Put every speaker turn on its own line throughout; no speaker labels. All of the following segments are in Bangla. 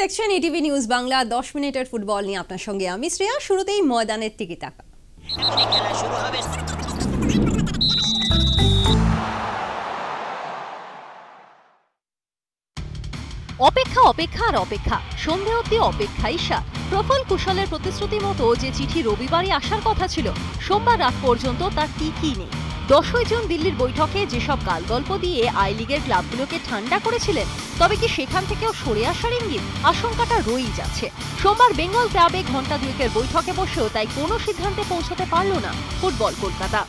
দেখছেন ইটিভি নিউজ বাংলা 10 মিনিটের ফুটবল নিয়ে আপনার সঙ্গে আমি শ্রেয়া। শুরুতেই ময়দানের টিকিটাকা।
অপেক্ষা অপেক্ষা আর অপেক্ষা, সন্ধে অবধি অপেক্ষাই সার। প্রফুল কুশলের প্রতিশ্রুতি মতো যে চিঠি রবিবারই আসার কথা ছিল, সোমবার রাত পর্যন্ত তার টিকি নেই। 10 জুন দিল্লির বৈঠকে যেসব গালগল্প দিয়ে আই লিগের ক্লাবগুলোকে ঠান্ডা করেছিলেন, তবে কি সেখান থেকেও সরে আসার ইঙ্গিত? আশঙ্কাটা রয়েই যাচ্ছে। সোমবার বেঙ্গল ক্লাবে ঘণ্টা দুয়েকের বৈঠকে বসেও তাই কোনো সিদ্ধান্তে পৌঁছতে পারল না ফুটবল কলকাতা।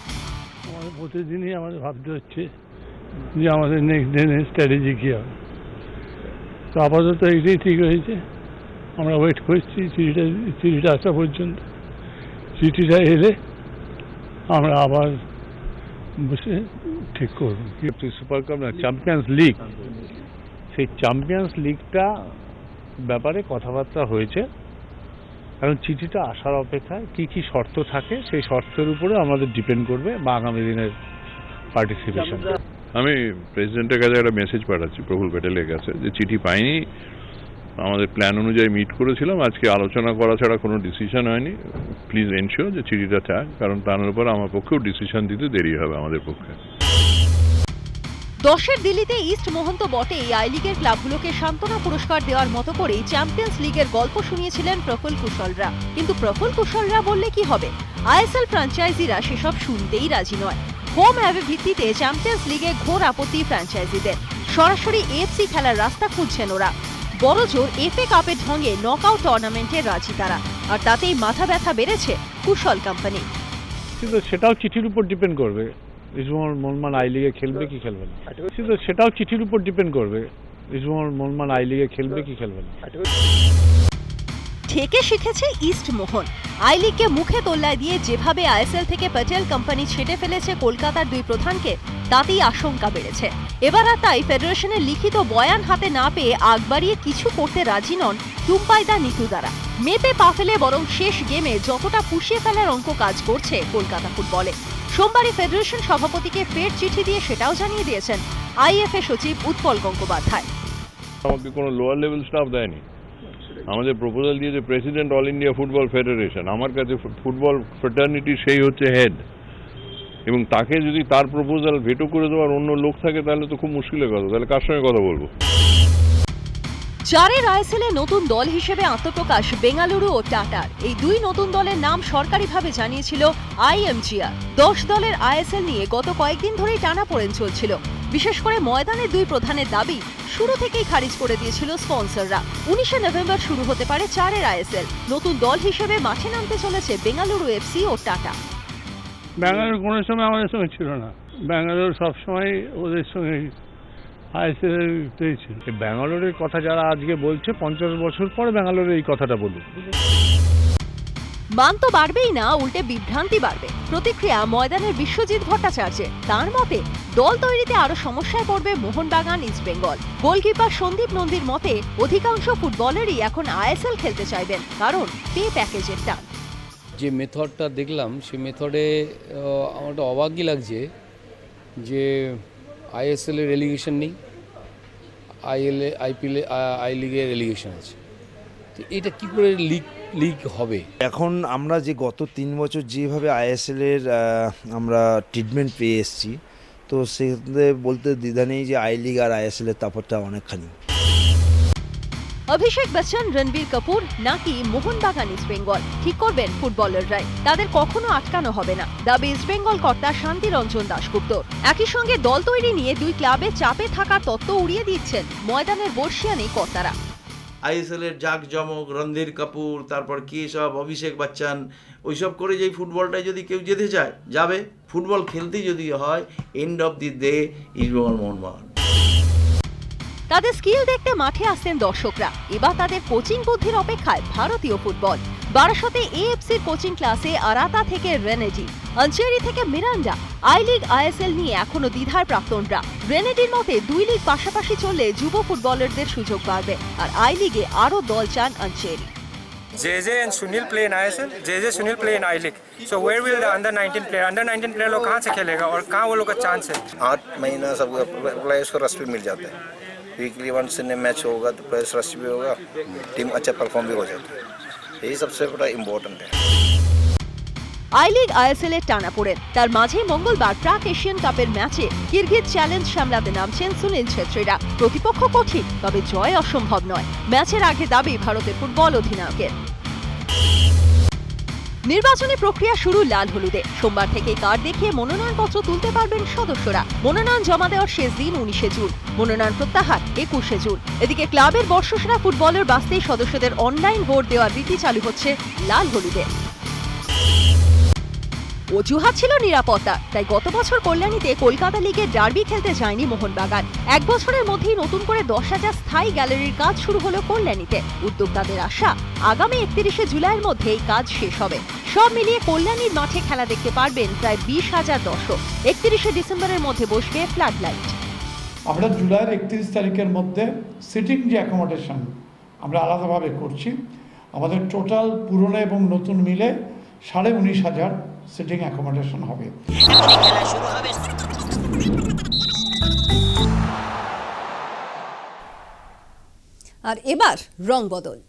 প্রতিদিনই আমাদের ভাবতে হচ্ছে যে আমাদের নেক্সট দিনের স্ট্র্যাটেজি কী হবে। তো আপাতত এটাই ঠিক হয়েছে, আমরা ওয়েট করছি চিঠিটা আসা পর্যন্ত। চিঠিটা এলে আমরা আবার বসে ঠিক করবো। সুপার কাপ না, চ্যাম্পিয়ন্স লিগ, সেই চ্যাম্পিয়ন্স লিগটা ব্যাপারে কথাবার্তা হয়েছে। এখন চিঠিটা আসার অপেক্ষায় কী কী শর্ত থাকে, সেই শর্তের উপরে আমাদের ডিপেন্ড করবে বা আগামী দিনের পার্টিসিপেশন।
আমি প্রেসিডেন্টের কাছে একটা মেসেজ পাঠাচ্ছি প্রফুল প্যাটেলের কাছে যে চিঠি পাইনি, আমাদের প্ল্যান অনুযায়ী মিট করেছিলাম, আজকে আলোচনা করা ছাড়া কোনো ডিসিশন হয়নি, প্লিজ এনশিওর যে চিঠিটা থাক, কারণ তার উপর আমার পক্ষেও ডিসিশন দিতে দেরি হবে আমাদের পক্ষে।
10 দিল্লিতে ইস্ট মোহন তো বটেই, আই লিগের ক্লাবগুলোকে সান্ত্বনা পুরস্কার দেওয়ার মতো করেই চ্যাম্পিয়ন্স লিগের গল্প শুনিয়েছিলেন প্রফুল কুশলরা। কিন্তু প্রফুল কুশলরা বললে কি হবে? আইএসএল ফ্র্যাঞ্চাইজিরা সেসব শুনতেই রাজি নয়। হোম অ্যাওয়ে ভিত্তিতে চ্যাম্পিয়ন্স লিগে ঘোর আপত্তি ফ্র্যাঞ্চাইজিদের। সরাসরি এএফসি খেলার রাস্তা খুঁজছেন ওরা। বড় জোর এফএ কাপের ঢঙে নকআউট টুর্নামেন্টে রাজি তারা, আর তাতেই মাথা ব্যথা বেড়েছে কুশল কোম্পানি।
কিন্তু সেটাও চিঠির উপর ডিপেন্ড করবে, ইস্টবেঙ্গল মোহনবাগান আই লিগে খেলবে কি খেলবে না। কিন্তু সেটাও চিঠির উপর ডিপেন্ড করবে, ইস্টবেঙ্গল মোহনবাগান আই লিগে খেলবে কি খেলবে না।
ঠেকে শিখেছে ইস্ট মোহন। আই লিগকে মুখে তোল্লায় দিয়ে যেভাবে আইএসএল থেকে প্যাটেল কোম্পানি ছেটে ফেলেছে কলকাতার দুই প্রধানকে, তাতেই আশঙ্কা বেড়েছে। এবার আর তাই ফেডারেশনের লিখিত বয়ান হাতে না পেয়ে আগ বাড়িয়ে কিছু করতে রাজি নন টুম্পাইদা নিতু দ্বারা। মেপে পা ফেলে বরং শেষ গেমে যতটা পুষিয়ে ফেলার অঙ্ক কাজ করছে কলকাতা ফুটবলে। সোমবারই ফেডারেশন সভাপতিকে ফের চিঠি দিয়ে সেটাও জানিয়ে দিয়েছেন আইএফএ সচিব উৎপল গঙ্গোপাধ্যায়।
আমাকে কোনো লোয়ার লেভেল স্টাফ দেয়নি, আমাদের প্রপোজাল দিয়েছে president all India football federation. আমার কাছে ফুটবল ফ্রেটার্নিটি সেই হচ্ছে হেড, এবং তাকে যদি তার প্রপোজাল ভেটো করে দেওয়ার অন্য লোক থাকে তাহলে তো খুব মুশকিলের কথা। তাহলে কার সঙ্গে কথা বলবো?
চারের আইএসএল এ নতুন দল হিসেবে আত্মপ্রকাশ বেঙ্গালুরু ও টাটার। এই দুই নতুন দলের নাম সরকারিভাবে জানিয়েছিল আইএমজিআর। 10 দলের আইএসএল নিয়ে গত কয়েকদিন ধরেই টানাপোড়েন চলছিল। বিশেষ করে ময়দানের দুই প্রধানের দাবি শুরু থেকেই খারিজ করে দিয়েছিল স্পন্সররা। 19 নভেম্বর শুরু হতে পারে চারের আইএসএল। নতুন দল হিসেবে মাঠে নামতে চলেছে বেঙ্গালুরু এফসি ও টাটা।
ব্যাঙ্গালোর কোনো সময় আমাদের সঙ্গে ছিল না, ব্যাঙ্গালোর সবসময় ওদের সঙ্গে আইএসএল ছিল। ব্যাঙ্গালোরের কথা যারা আজকে বলছে 50 বছর পরে ব্যাঙ্গালোরে এই কথাটা বলুন।
মান তো বাড়বেই না, উল্টে বিভ্রান্তি বাড়বে। প্রতিক্রিয়া ময়দানের বিশ্বজিৎ ভট্টাচার্যের। তার মতে দল তৈরিতে আরো সমস্যায় পড়বে মোহনবাগান ইস্টবেঙ্গল। গোলকিপার সন্দীপ নন্দীর মতে অধিকাংশ ফুটবলারই এখন আইএসএল খেলতে চাইবেন, কারণ পে প্যাকেজের টান।
যে মেথডটা দেখলাম সেই মেথডে আমার একটা অবাকই লাগছে যে আইএসএল এর রেলিগেশন নেই, আইপিএল আই লিগের রেলিগেশন আছে। তো এটা কি করে লিগ হবে?
এখন আমরা যে গত 3 বছর যেভাবে আইএসএল এর আমরা ট্রিটমেন্ট পেয়ে এসেছি, তো সেক্ষেত্রে বলতে দ্বিধা নেই যে আই লিগ আর আইএসএল এর তারপরটা অনেকখানি।
অভিষেক বচ্চন, রণবীর কাপুর নাকি মোহনবাগান ইস্টবেঙ্গল ঠিক করবেন ফুটবলাররাই। তাদের কখনো আটকানো হবে না, দাবি ইস্টবেঙ্গল কর্তা শান্তিরঞ্জন দাশগুপ্ত। একই সঙ্গে দল তৈরি নিয়ে দুই ক্লাবে চাপে থাকার তত্ত্ব উড়িয়ে দিচ্ছেন ময়দানের বর্ষিয়ানি কর্তারা।
আইএসএল এর জাঁকজমক, রণধীর কাপুর, তারপর কি সব অভিষেক বচ্চন, ওইসব করে যেই ফুটবলটাই যদি কেউ যেতে চায় যাবে। ফুটবল খেলতেই যদি হয় end of the day East Bengal Mohun Bagan.
তাদের স্কিল দেখতে মাঠে আসতেন দর্শকরা। এবার তাদের কোচিং বুদ্ধির অপেক্ষায় ভারতীয় ফুটবল। বারাসতে এএফসির কোচিং ক্লাসে আরাতা থেকে রেনেডি, আঞ্চেরি থেকে মিরান্ডা। আই লিগ আইএসএল নিয়ে এখনো দ্বিধার প্রাক্তনরা। রেনেডির মতে 2 লিগ পাশাপাশি চললে যুব ফুটবলারদের সুযোগ বাড়বে, আর আই লিগে আরো দল চান আঞ্চেরি।
JJ and Sunil play in ISL, JJ Sunil play in I League. So where will the under-19 player? Under-19 player लोग कहाँ से खेलेगा और कहाँ वो लोग का चांस है?
8 महीना सब प्लेयर्स को रेस्ट मिल जाता है, वीकली वंस इन मैच होगा तो प्लेयर्स रश भी होगा, टीम अच्छा परफॉर्म भी हो जाता है, यही सबसे बड़ा इम्पोर्टेंट है।
আই লিগ আইএসএল এর টানাপোড়েন, তার মাঝে মঙ্গলবার প্রাক এশিয়ান কাপের ম্যাচে কিরগিজ চ্যালেঞ্জ সামলাতে নামছেন সুনীল ছেত্রীরা। প্রতিপক্ষ কঠিন, তবে জয় অসম্ভব নয়। ম্যাচের আগে দাবি ভারতের ফুটবল অধিনায়কের। নির্বাচনী প্রক্রিয়া শুরু লাল হলুদে। সোমবার থেকে কার্ড দেখিয়ে মনোনয়নপত্র তুলতে পারবেন সদস্যরা। মনোনয়ন জমা দেওয়ার শেষ দিন 19 জুন, মনোনয়ন প্রত্যাহার 21 জুন। এদিকে ক্লাবের বর্ষসেরা ফুটবলের বাস্তেই সদস্যদের অনলাইন ভোট দেওয়ার রীতি চালু হচ্ছে লাল হলুদে। অজুহাত ছিল নিরাপত্তা, তাই গত বছর কল্যাণীতে কলকাতা লিগের ডার্বি খেলতে যায়নি মোহনবাগান। এক বছরের মধ্যেই নতুন করে 10,000 স্থায়ী গ্যালারির কাজ শুরু হলো কল্যাণীতে। উদ্যোক্তাদের আশা, আগামী 31 জুলাইয়ের মধ্যে এই কাজ শেষ হবে। সব মিলিয়ে কল্যাণীর মাঠে খেলা দেখতে পারবেন প্রায় 20,000 দর্শক। 31 ডিসেম্বরের মধ্যে বসবে ফ্লাড লাইট।
আমরা জুলাইয়ের 31 তারিখের মধ্যে সিটিং যে অ্যাকোমোডেশন আমরা আলাদাভাবে করছি, আমাদের টোটাল পুরনো এবং নতুন মিলে 19,500 সিটিং অ্যাকোমোডেশন হবে।
আর এবার রং বদল।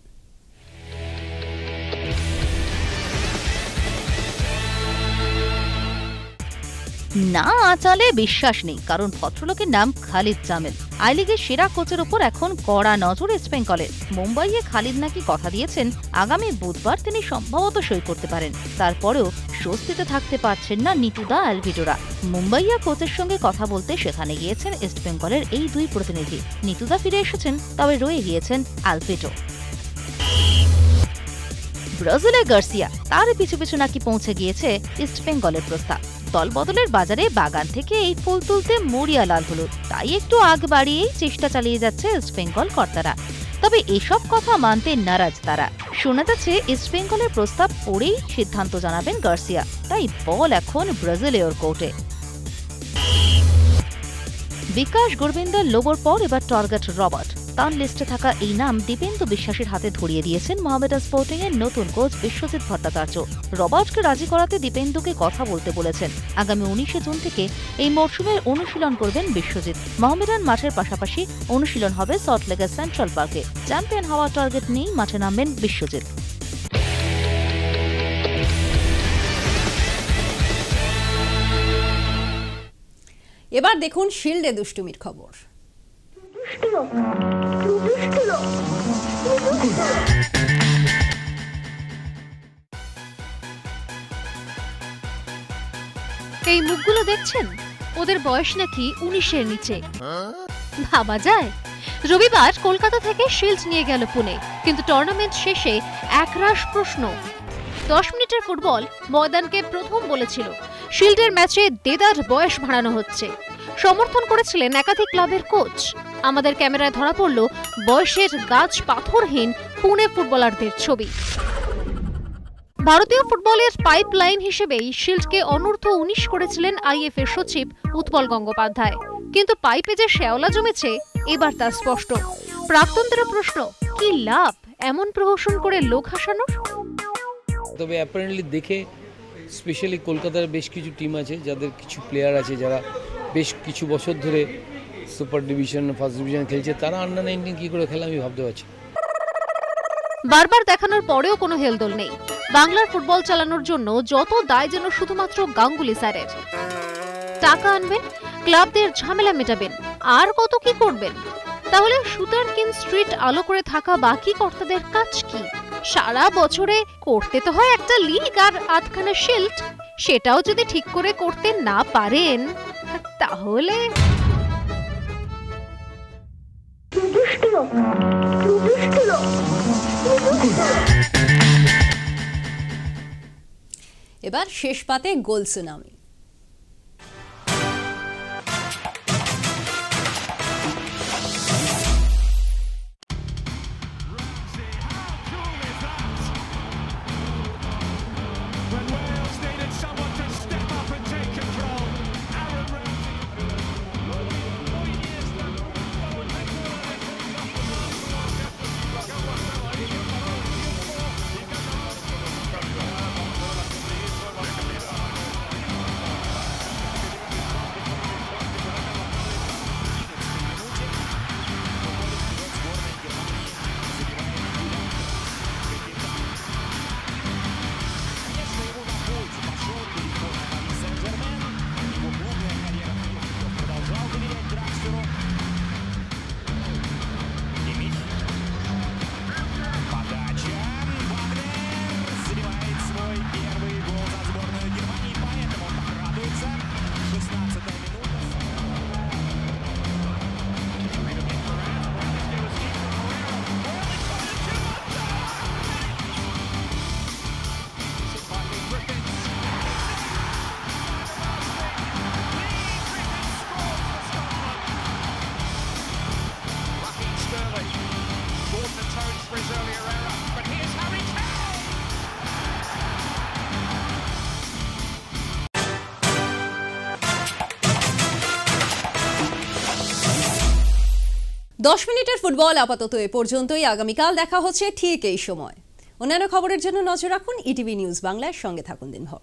না আঁচালে বিশ্বাস নেই, কারণ ভদ্রলোকের নাম খালিদ জামিল। আই লিগের সেরা কোচের ওপর এখন কড়া নজর ইস্ট বেঙ্গলের। মুম্বাইয়ে খালিদ নাকি কথা দিয়েছেন আগামী বুধবার তিনি সম্ভবত সই করতে পারেন। তারপরেও স্বস্তিতে থাকতে পারছেন না নিতুদা অ্যালভিটোরা। মুম্বাইয়া কোচের সঙ্গে কথা বলতে সেখানে গিয়েছেন ইস্ট বেঙ্গলের এই দুই প্রতিনিধি। নিতুদা ফিরে এসেছেন, তবে রয়ে গিয়েছেন অ্যালভিটো। ব্রাজিলের গার্সিয়া, তার পিছু পিছু নাকি পৌঁছে গিয়েছে ইস্ট বেঙ্গলের প্রস্তাব। দল বদলের বাজারে বাগান থেকে এই ফুল তুলতে মরিয়া লাল হলুদ, তাই একটু আগ বাড়িয়েই চেষ্টা চালিয়ে যাচ্ছে ইস্ট বেঙ্গল কর্তারা। তবে এসব কথা মানতে নারাজ তারা। শোনা যাচ্ছে ইস্ট বেঙ্গলের প্রস্তাব পড়েই সিদ্ধান্ত জানাবেন গার্সিয়া, তাই বল এখন ব্রাজিলীয় কোর্টে। বিকাশ গোবিন্দর লোবোর পর এবার টার্গেট রবার্ট। তার লিস্টে থাকা এই নাম দীপেন্দু বিশ্বাসের হাতে ধরিয়ে দিয়েছেন মোহামেডান স্পোর্টিং এর নতুন কোচ বিশ্বজিৎ ভট্টাচার্য। রবার্টকে রাজি করাতে দীপেন্দুকে কথা বলতে বলেছেন। আগামী 19 জুন থেকে এই মরশুমের অনুশীলন করবেন বিশ্বজিৎ। মোহামেডান মাঠের পাশাপাশি অনুশীলন হবে সল্টলেকের সেন্ট্রাল পার্কে। চ্যাম্পিয়ন হওয়ার টার্গেট নিয়েই মাঠে নামবেন বিশ্বজিৎ।
এবার দেখুন শিল্ডে দুষ্টুমির খবর।
এই মুখগুলো দেখছেন, ওদের বয়স নাকি 19-এর নিচে। ভাবা যায়? রবিবার কলকাতা থেকে শিল্ড নিয়ে গেল পুনে, কিন্তু টুর্নামেন্ট শেষে একরাশ প্রশ্ন। 10 মিনিটের ফুটবল ময়দানকে প্রথম বলেছিল শিল্ডের ম্যাচে দেদার বয়স বাড়ানো হচ্ছে। সমর্থন করেছিলেন একাধিক ক্লাবের কোচ। আমাদের ক্যামেরায় ধরা পড়ল বয়সের গাছ পাথরহীন পুনে ফুটবলারদের ছবি। ভারতীয় ফুটবলের পাইপলাইন হিসেবেই শিল্ডকে অনূর্ধ্ব 19 করেছিলেন আইএফএ সচিব উৎপল গঙ্গোপাধ্যায়, কিন্তু পাইপে যে শ্যাওলা জমেছে এবার তা স্পষ্ট। প্রাক্তনদের প্রশ্ন, কি লাভ এমন প্রহসন করে লোক হাসানোর?
তবে অ্যাপারেন্টলি দেখে স্পেশালি কলকাতার বেশ কিছু টিম আছে যাদের কিছু প্লেয়ার আছে যারা বেশ কিছু বছর ধরে সুপার ডিভিশন ফার্স্ট ডিভিশন খেলছে, তারা আন্ডার 19 কি করে খেলে আমি ভাবতে পারছি।
বারবার দেখানোর পরেও কোনো হেলদোল নেই। বাংলার ফুটবল চালানোর জন্য যত দায় যেন শুধুমাত্র গাঙ্গুলি স্যারের। টাকা আনবেন, ক্লাবদের ঝামেলা মেটাবেন, আর কত কি করবেন? তাহলে সুতারকিন স্ট্রিট আলো করে থাকা বাকি কর্তাদের কাজ কি? সারা বছরে করতে তো হয় একটা লিগ আর আধখানা শিল্ড, সেটাও যদি ঠিক করে করতে না পারেন তাহলে
এবার শেষ পাতে গোল সুনামি। 10 মিনিটের ফুটবল আপাতত এ পর্যন্তই। আগামীকাল দেখা হচ্ছে ঠিক এই সময়। অন্যান্য খবরের জন্য নজর রাখুন ইটিভি নিউজ বাংলার সঙ্গে থাকুন দিনভর।